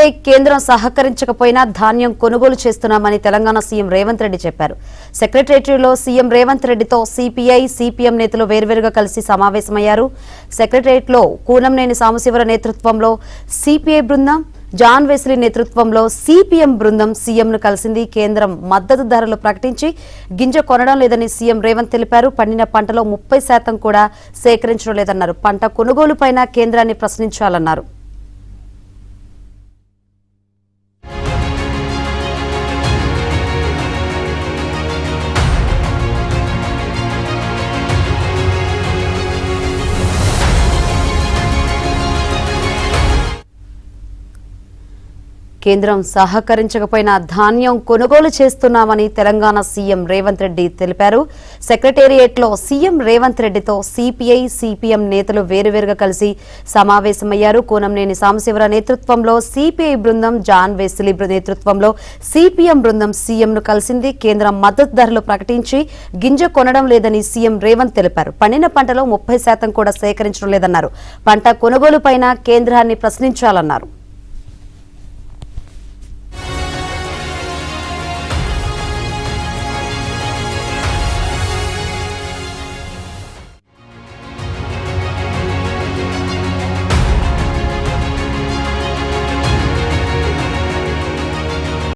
అయితే కేంద్రం సహకరించకపోయినా ధాన్యం కొనుగోలు చేస్తున్నామని తెలంగాణ సీఎం రేవంత్ రెడ్డి చెప్పారు. సెక్రటేరియట్లో సీఎం రేవంత్ రెడ్డితో సిపిఐ, సిపిఎం నేతలు వేర్వేరుగా కలిసి సమావేశమయ్యారు. సెక్రటేరియట్లో కూనంనేని సాంబశివరావు నేతృత్వంలో సిపిఐ బృందం, జాన్ వెస్లీ నేతృత్వంలో సిపిఎం బృందం సీఎంను కలిసింది. కేంద్రం మద్దతు ధరలు ప్రకటించి గింజ కొనడం లేదని సీఎం రేవంత్ తెలిపారు. పండిన పంటలో 30% కూడా సేకరించడం లేదన్నారు. పంట కొనుగోలుపైన కేంద్రాన్ని ప్రశ్నించాలన్నారు. కేంద్రం సహకరించకపోయినా ధాన్యం కొనుగోలు చేస్తున్నామని తెలంగాణ సీఎం రేవంత్ రెడ్డి తెలిపారు. సెక్రటేరియట్లో సీఎం రేవంత్ రెడ్డితో సిపిఐ, సిపిఎం నేతలు వేరువేరుగా కలిసి సమావేశమయ్యారు. కూనంనేని సాంబశివరావు నేతృత్వంలో సిపిఐ బృందం, జాన్ వెస్లీ నేతృత్వంలో సిపిఎం బృందం సీఎంను కలిసింది. కేంద్రం మద్దతు ధరలు ప్రకటించి గింజ కొనడం లేదని సీఎం రేవంత్ తెలిపారు. పండిన పంటలో 30% కూడా సేకరించడం లేదన్నారు. పంట కొనుగోలుపైన కేంద్రాన్ని ప్రశ్నించాలన్నారు.